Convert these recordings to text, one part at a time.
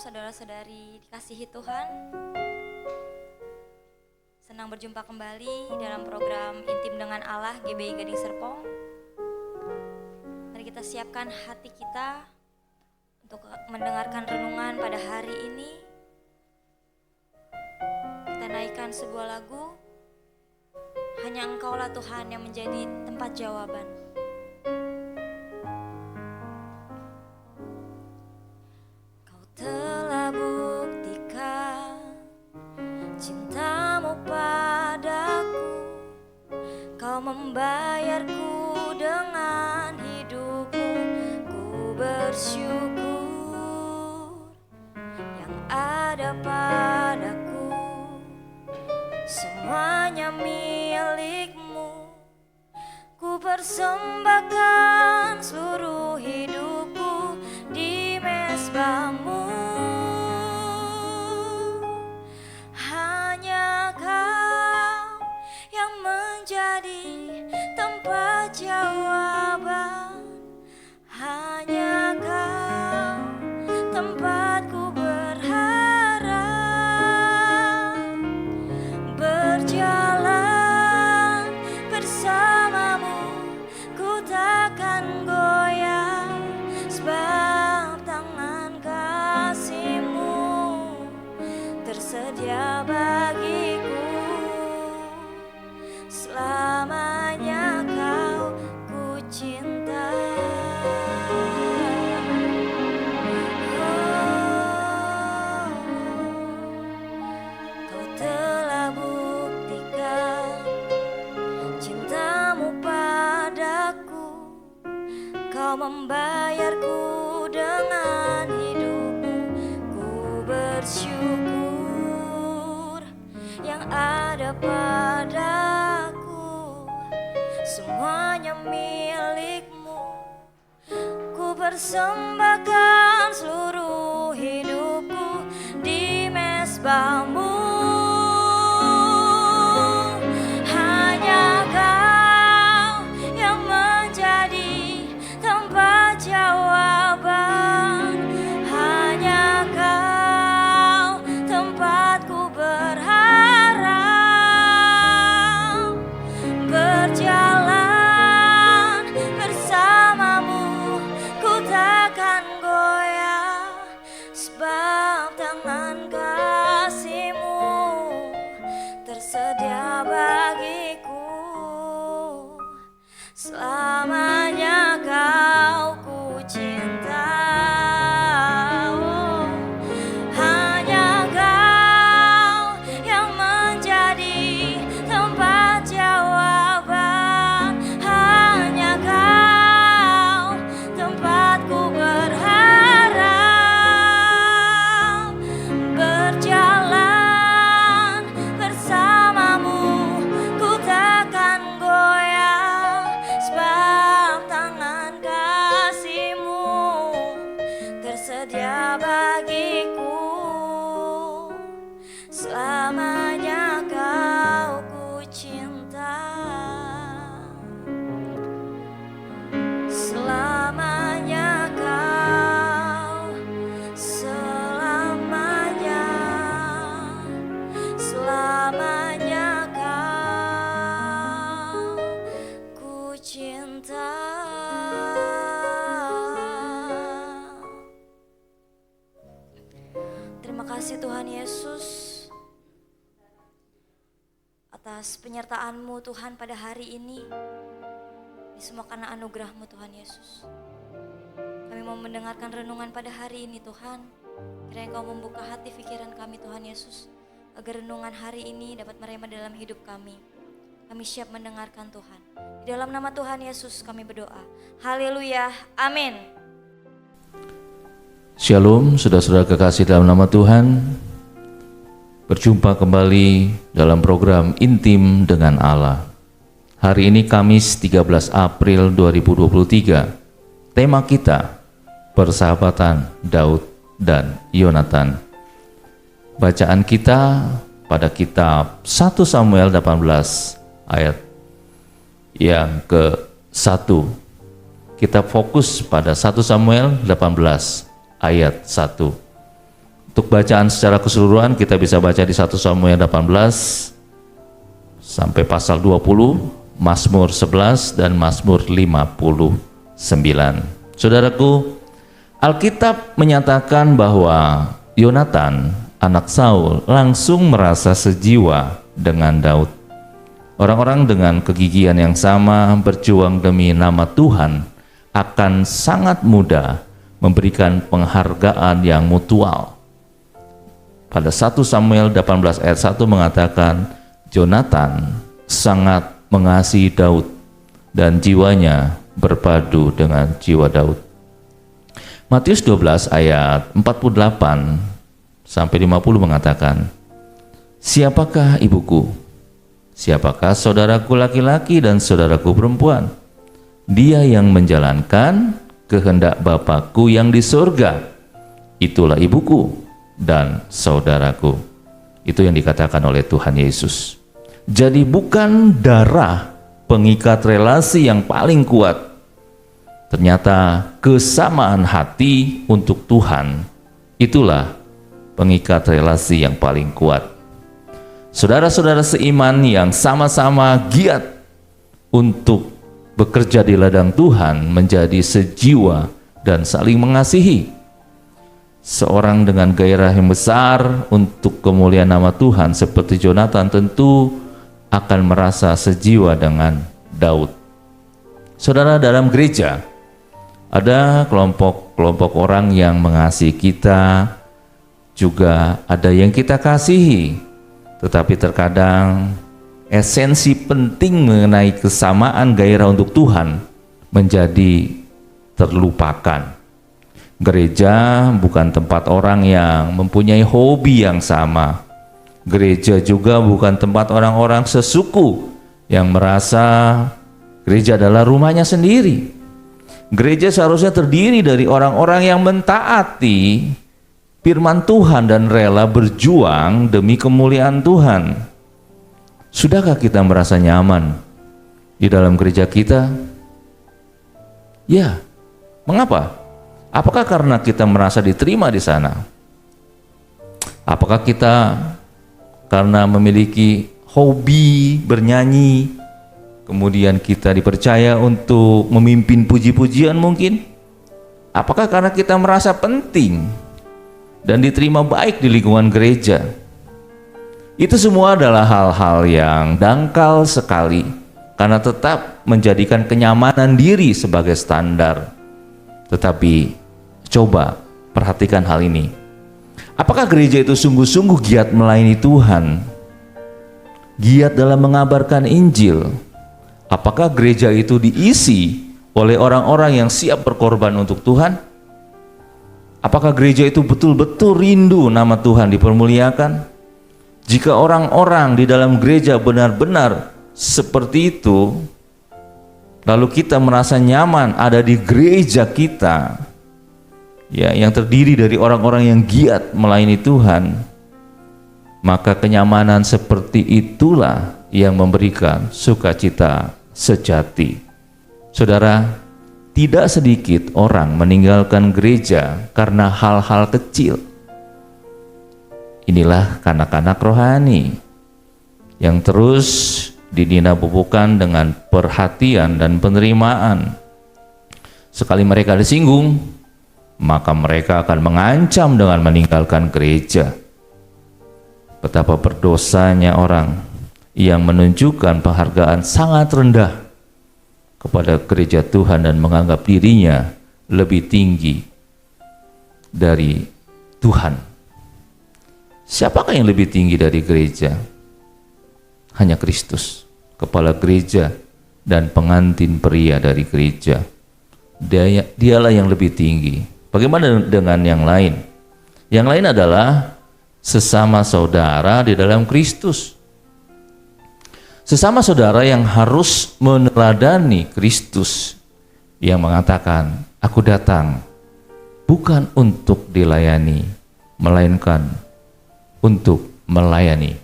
saudara-saudari dikasihi Tuhan. Senang berjumpa kembali dalam program Intim dengan Allah GBI Gading Serpong. Mari kita siapkan hati kita untuk mendengarkan renungan pada hari ini. Kita naikkan sebuah lagu, Hanya Engkaulah Tuhan yang menjadi tempat jawaban. Telah buktikan cintamu padaku, kau membayarku dengan hidupmu. Ku bersyukur yang ada padaku, semuanya milikmu. Ku persembahkan seluruh hidupku di mezbamu. Hanya Kau yang menjadi tempat jawaban. Hanya Kau tempatku berharap. Berjalan bersamamu, ku takkan goyah, sebab tangan kasih-Mu tersedia bagiku. Selamanya Kau ku cinta. Kau telah buktikan cintamu padaku, Kau membayarku dengan hidupmu. Ku bersyukur yang ada padaku, semuanya milikmu. Ku persembahkan seluruh hidupku di mezbamu. Hanya Kau yang menjadi tempat jawaban. Hanya Kau tempatku berharap. Berjalan bersamamu, ku takkan goyah, sebab tangan kasih-Mu tersedia bagiku. Selamanya Kau ku cinta. Oh, hanya Kau yang menjadi tempat jawaban. Hanya Kau tempatku berharap. Berjalan bersamamu, ku takkan goyah, sebab tangan kasih-Mu tersedia bagiku. Selamanya Kau ku cinta. Selamanya Kau, selamanya, selamanya Kau ku cinta. Terima kasih Tuhan Yesus atas penyertaan-Mu Tuhan pada hari ini. Ini semua karena anugerah-Mu Tuhan Yesus. Kami mau mendengarkan renungan pada hari ini Tuhan. Kiranya Kau membuka hati pikiran kami Tuhan Yesus, agar renungan hari ini dapat merema dalam hidup kami. Kami siap mendengarkan Tuhan. Di dalam nama Tuhan Yesus kami berdoa. Haleluya. Amin. Shalom, saudara-saudara kekasih dalam nama Tuhan. Berjumpa kembali dalam program Intim dengan Allah. Hari ini Kamis 13 April 2023. Tema kita, persahabatan Daud dan Yonatan. Bacaan kita pada kitab 1 Samuel 18 ayat yang ke-1. Kita fokus pada 1 Samuel 18 ayat 1. Untuk bacaan secara keseluruhan kita bisa baca di 1 Samuel 18 sampai pasal 20, Mazmur 11 dan Mazmur 59. Saudaraku, Alkitab menyatakan bahwa Yonatan, anak Saul, langsung merasa sejiwa dengan Daud. Orang-orang dengan kegigihan yang sama berjuang demi nama Tuhan akan sangat mudah memberikan penghargaan yang mutual. Pada 1 Samuel 18 ayat 1 mengatakan, Yonatan sangat mengasihi Daud dan jiwanya berpadu dengan jiwa Daud. Matius 12 ayat 48 sampai 50 mengatakan, siapakah ibuku? Siapakah saudaraku laki-laki dan saudaraku perempuan? Dia yang menjalankan kehendak Bapakku yang di surga. Itulah ibuku dan saudaraku. Itu yang dikatakan oleh Tuhan Yesus. Jadi bukan darah pengikat relasi yang paling kuat. Ternyata kesamaan hati untuk Tuhan, itulah pengikat relasi yang paling kuat. Saudara-saudara seiman yang sama-sama giat untuk bekerja di ladang Tuhan menjadi sejiwa dan saling mengasihi. Seorang dengan gairah yang besar untuk kemuliaan nama Tuhan seperti Yonatan tentu akan merasa sejiwa dengan Daud. Saudara, dalam gereja ada kelompok-kelompok orang yang mengasihi kita, juga ada yang kita kasihi, tetapi terkadang esensi penting mengenai kesamaan gairah untuk Tuhan menjadi terlupakan. Gereja bukan tempat orang yang mempunyai hobi yang sama. Gereja juga bukan tempat orang-orang sesuku yang merasa gereja adalah rumahnya sendiri. Gereja seharusnya terdiri dari orang-orang yang mentaati firman Tuhan dan rela berjuang demi kemuliaan Tuhan. Sudahkah kita merasa nyaman di dalam gereja kita? Ya, mengapa? Apakah karena kita merasa diterima di sana? Apakah kita karena memiliki hobi bernyanyi, kemudian kita dipercaya untuk memimpin puji-pujian mungkin? Apakah karena kita merasa penting dan diterima baik di lingkungan gereja? Itu semua adalah hal-hal yang dangkal sekali karena tetap menjadikan kenyamanan diri sebagai standar. Tetapi coba perhatikan hal ini. Apakah gereja itu sungguh-sungguh giat melayani Tuhan? Giat dalam mengabarkan Injil? Apakah gereja itu diisi oleh orang-orang yang siap berkorban untuk Tuhan? Apakah gereja itu betul-betul rindu nama Tuhan dipermuliakan? Jika orang-orang di dalam gereja benar-benar seperti itu, lalu kita merasa nyaman ada di gereja kita, ya, yang terdiri dari orang-orang yang giat melayani Tuhan, maka kenyamanan seperti itulah yang memberikan sukacita sejati. Saudara, tidak sedikit orang meninggalkan gereja karena hal-hal kecil. Inilah kanak-kanak rohani yang terus didinabubukan dengan perhatian dan penerimaan. Sekali mereka disinggung, maka mereka akan mengancam dengan meninggalkan gereja. Betapa berdosanya orang yang menunjukkan penghargaan sangat rendah kepada gereja Tuhan dan menganggap dirinya lebih tinggi dari Tuhan. Siapakah yang lebih tinggi dari gereja? Hanya Kristus, kepala gereja dan pengantin pria dari gereja. Dialah yang lebih tinggi. Bagaimana dengan yang lain? Yang lain adalah sesama saudara di dalam Kristus. Sesama saudara yang harus meneladani Kristus yang mengatakan, aku datang bukan untuk dilayani, melainkan untuk melayani.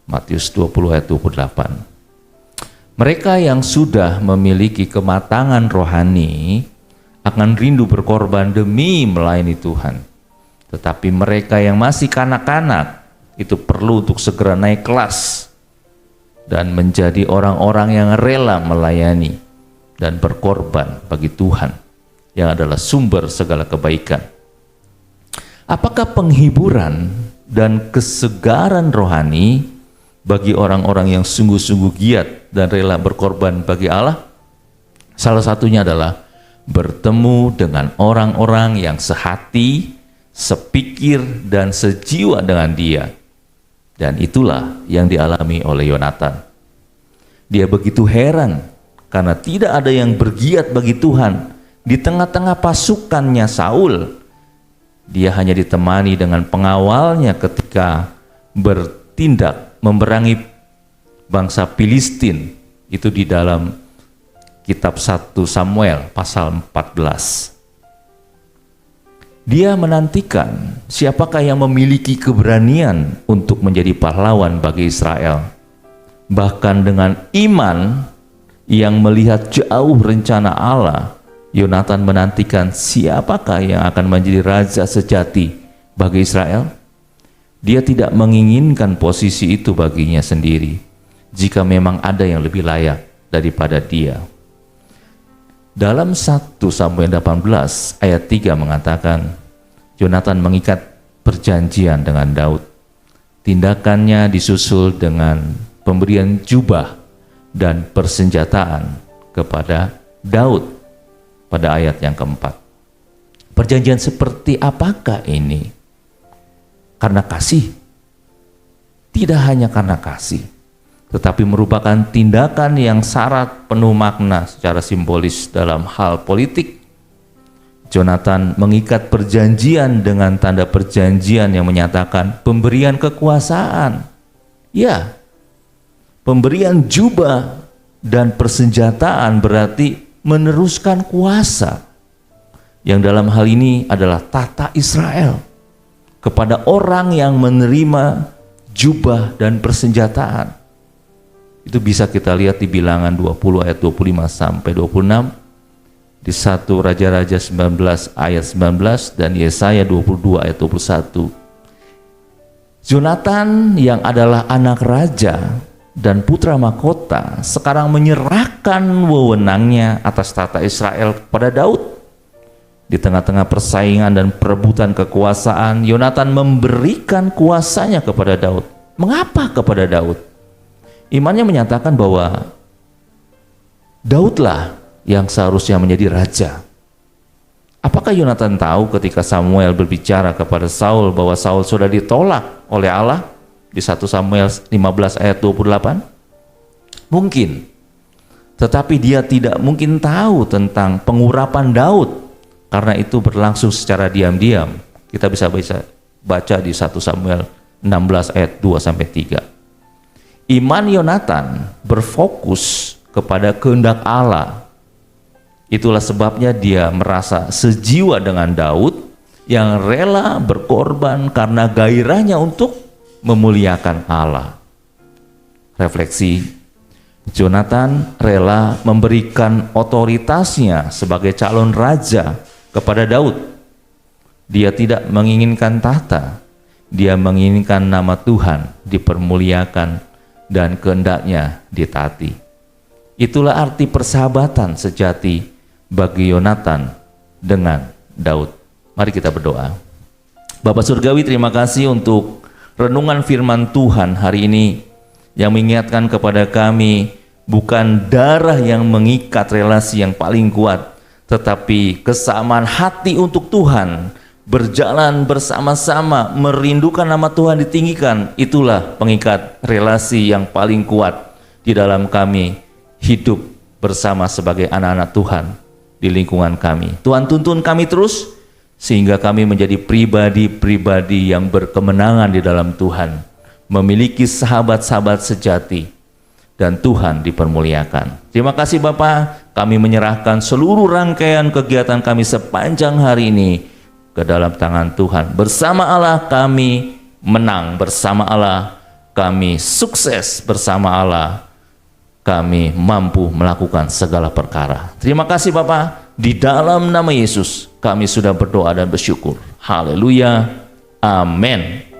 Matius 20 ayat 28. Mereka yang sudah memiliki kematangan rohani akan rindu berkorban demi melayani Tuhan. Tetapi mereka yang masih kanak-kanak itu perlu untuk segera naik kelas dan menjadi orang-orang yang rela melayani dan berkorban bagi Tuhan yang adalah sumber segala kebaikan. Apakah penghiburan dan kesegaran rohani bagi orang-orang yang sungguh-sungguh giat dan rela berkorban bagi Allah? Salah satunya adalah bertemu dengan orang-orang yang sehati, sepikir, dan sejiwa dengan dia. Dan itulah yang dialami oleh Yonatan. Dia begitu heran karena tidak ada yang bergiat bagi Tuhan di tengah-tengah pasukannya Saul. Dia hanya ditemani dengan pengawalnya ketika bertindak memerangi bangsa Filistin. Itu di dalam kitab 1 Samuel pasal 14. Dia menantikan siapakah yang memiliki keberanian untuk menjadi pahlawan bagi Israel. Bahkan dengan iman yang melihat jauh rencana Allah, Yonatan menantikan siapakah yang akan menjadi raja sejati bagi Israel. Dia tidak menginginkan posisi itu baginya sendiri, jika memang ada yang lebih layak daripada dia. Dalam 1 Samuel 18 ayat 3 mengatakan, Yonatan mengikat perjanjian dengan Daud. Tindakannya disusul dengan pemberian jubah dan persenjataan kepada Daud pada ayat yang keempat. Perjanjian seperti apakah ini? Karena kasih. Tidak hanya karena kasih, tetapi merupakan tindakan yang syarat penuh makna secara simbolis dalam hal politik. Yonatan mengikat perjanjian dengan tanda perjanjian yang menyatakan pemberian kekuasaan. Ya, pemberian jubah dan persenjataan berarti meneruskan kuasa, yang dalam hal ini adalah tahta Israel, kepada orang yang menerima jubah dan persenjataan. Itu bisa kita lihat di Bilangan 20 ayat 25 sampai 26, di 1 Raja-Raja 19 ayat 19, dan Yesaya 22 ayat 21. Yonatan yang adalah anak raja dan putra mahkota sekarang menyerahkan wewenangnya atas tahta Israel kepada Daud. Di tengah-tengah persaingan dan perebutan kekuasaan, Yonatan memberikan kuasanya kepada Daud. Mengapa kepada Daud? Imannya menyatakan bahwa Daudlah yang seharusnya menjadi raja. Apakah Yonatan tahu ketika Samuel berbicara kepada Saul bahwa Saul sudah ditolak oleh Allah di 1 Samuel 15 ayat 28? Mungkin. Tetapi dia tidak mungkin tahu tentang pengurapan Daud, karena itu berlangsung secara diam-diam. Kita bisa baca di 1 Samuel 16 ayat 2 sampai 3. Iman Yonatan berfokus kepada kehendak Allah. Itulah sebabnya dia merasa sejiwa dengan Daud yang rela berkorban karena gairahnya untuk memuliakan Allah. Refleksi, Yonatan rela memberikan otoritasnya sebagai calon raja kepada Daud. Dia tidak menginginkan tahta, dia menginginkan nama Tuhan dipermuliakan dan kehendaknya ditaati. Itulah arti persahabatan sejati bagi Yonatan dengan Daud. Mari kita berdoa. Bapa Surgawi, terima kasih untuk renungan firman Tuhan hari ini yang mengingatkan kepada kami bukan darah yang mengikat relasi yang paling kuat, tetapi kesamaan hati untuk Tuhan, berjalan bersama-sama, merindukan nama Tuhan ditinggikan. Itulah pengikat relasi yang paling kuat di dalam kami hidup bersama sebagai anak-anak Tuhan di lingkungan kami. Tuhan tuntun kami terus sehingga kami menjadi pribadi-pribadi yang berkemenangan di dalam Tuhan, memiliki sahabat-sahabat sejati, dan Tuhan dipermuliakan. Terima kasih Bapa, kami menyerahkan seluruh rangkaian kegiatan kami sepanjang hari ini ke dalam tangan Tuhan. Bersama Allah kami menang, bersama Allah kami sukses, bersama Allah kami mampu melakukan segala perkara. Terima kasih Bapa, di dalam nama Yesus kami sudah berdoa dan bersyukur. Haleluya. Amin.